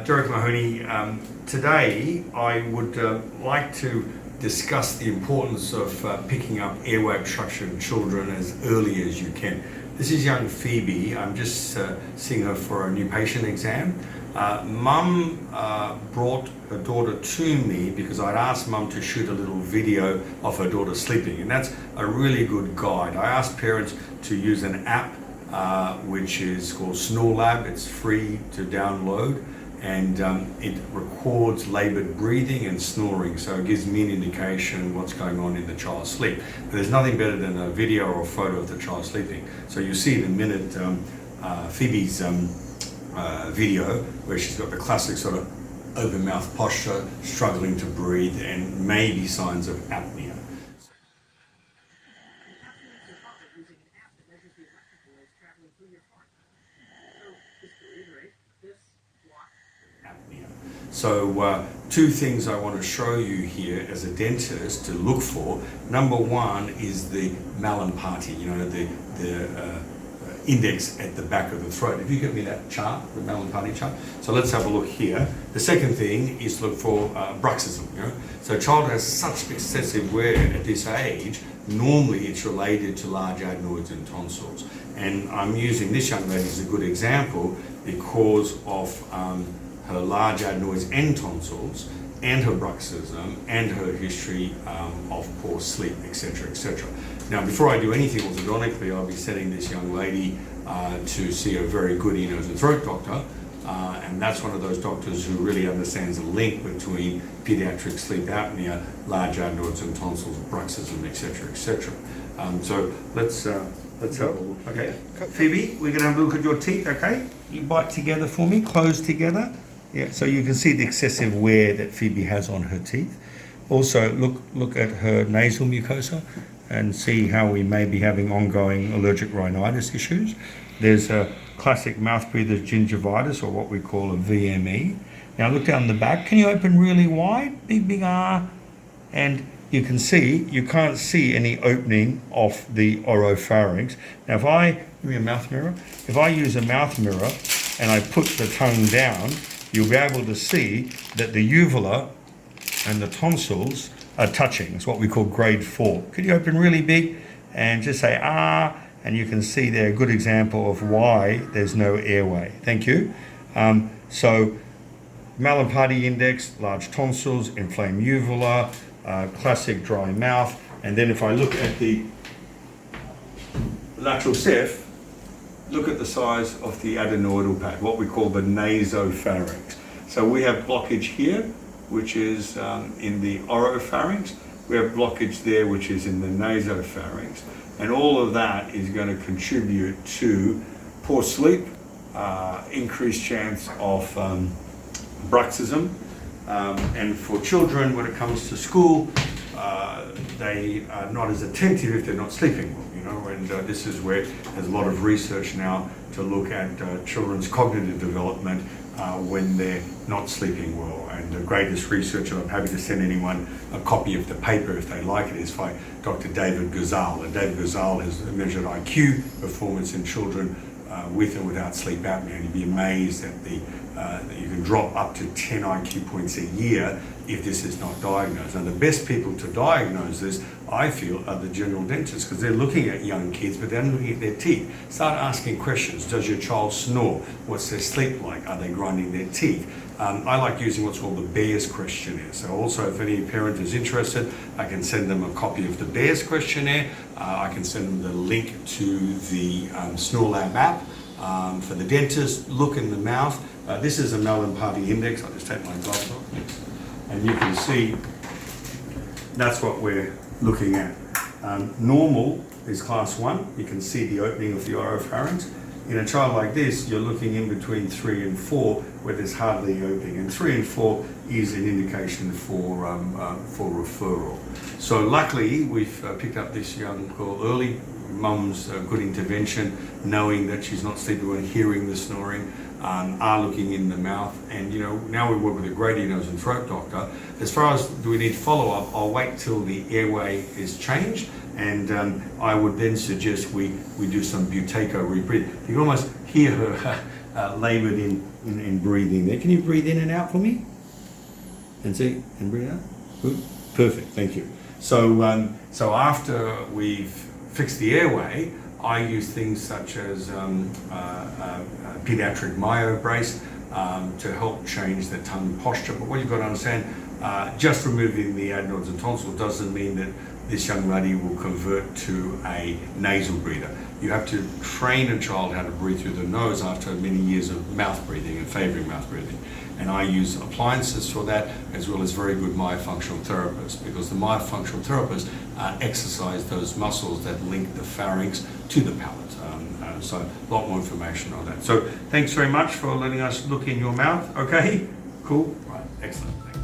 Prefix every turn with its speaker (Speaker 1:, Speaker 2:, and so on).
Speaker 1: Derek Mahony. Today I would like to discuss the importance of picking up airway obstruction in children as early as you can. This is young Phoebe. I'm just seeing her for a new patient exam. Mum brought her daughter to me because I'd asked Mum to shoot a little video of her daughter sleeping, and that's a really good guide. I asked parents to use an app which is called Snore Lab. It's free to download, and it records laboured breathing and snoring, so it gives me an indication of what's going on in the child's sleep. But there's nothing better than a video or a photo of the child sleeping. So you see in a minute Phoebe's video where she's got the classic sort of open mouth posture, struggling to breathe, and maybe signs of apnea. So two things I want to show you here as a dentist to look for. Number one is the Mallampati, the index at the back of the throat. If you give me that chart, the Mallampati chart. So let's have a look here. The second thing is to look for bruxism. So a child has such excessive wear at this age, normally it's related to large adenoids and tonsils. And I'm using this young lady as a good example because of her large adenoids and tonsils, and her bruxism, and her history of poor sleep, etc., etc. Now, before I do anything orthodontically, I'll be sending this young lady to see a very good ear, nose and throat doctor, and that's one of those doctors who really understands the link between pediatric sleep apnea, large adenoids and tonsils, bruxism, etc., etc. So let's have a look. Okay, Phoebe, we're going to have a look at your teeth. Okay, you bite together for me, close together. Yeah, so you can see the excessive wear that Phoebe has on her teeth. Also, look at her nasal mucosa and see how we may be having ongoing allergic rhinitis issues. There's a classic mouth breather's gingivitis, or what we call a VME. Now look down the back. Can you open really wide? Big R. And you can see, you can't see any opening of the oropharynx. Now give me a mouth mirror. If I use a mouth mirror and I put the tongue down, you'll be able to see that the uvula and the tonsils are touching. It's what we call grade 4. Could you open really big and just say ah, and you can see there a good example of why there's no airway. Thank you. So Mallampati index, large tonsils, inflamed uvula, classic dry mouth, and then if I look at the lateral ceph, look at the size of the adenoidal pad, what we call the nasopharynx. So we have blockage here, which is in the oropharynx. We have blockage there, which is in the nasopharynx. And all of that is going to contribute to poor sleep, increased chance of bruxism. And for children, when it comes to school, they are not as attentive if they're not sleeping well. And this is where there's a lot of research now to look at children's cognitive development when they're not sleeping well. And the greatest research, and I'm happy to send anyone a copy of the paper if they like it, is by Dr. David Gozal. And David Gozal has measured IQ performance in children with and without sleep apnea, and you'd be amazed at that you can drop up to 10 IQ points a year if this is not diagnosed. And the best people to diagnose this, I feel, are the general dentists, because they're looking at young kids, but they're looking at their teeth. Start asking questions. Does your child snore? What's their sleep like? Are they grinding their teeth? I like using what's called the Bears questionnaire. So also, if any parent is interested, I can send them a copy of the Bears questionnaire. I can send them the link to the Snore Lab app. For the dentist, look in the mouth. This is a Mallampati index. I'll just take my gloves off. And you can see that's what we're looking at. Normal is class 1. You can see the opening of the oropharynx. In a child like this, you're looking in between 3 and 4 where there's hardly opening. And 3 and 4 is an indication for referral. So luckily, we've picked up this young girl early. Mum's good intervention, knowing that she's not sleeping well, hearing the snoring, are looking in the mouth, and now we work with a great ear, nose and throat doctor. As far as do we need follow-up, I'll wait till the airway is changed, and I would then suggest we do some buteyko rebreathe. You can almost hear her laboured in breathing there. Can you breathe in and out for me? And see, and breathe out. Good, perfect. Thank you. So, so after we've fixed the airway, I use things such as pediatric myo brace to help change the tongue posture. But what you've got to understand, just removing the adenoids and tonsil doesn't mean that this young lady will convert to a nasal breather. You have to train a child how to breathe through the nose after many years of mouth breathing and favouring mouth breathing. And I use appliances for that, as well as very good myofunctional therapists, because the myofunctional therapists exercise those muscles that link the pharynx to the palate. So a lot more information on that. So thanks very much for letting us look in your mouth. Okay, cool, right, excellent. Thanks.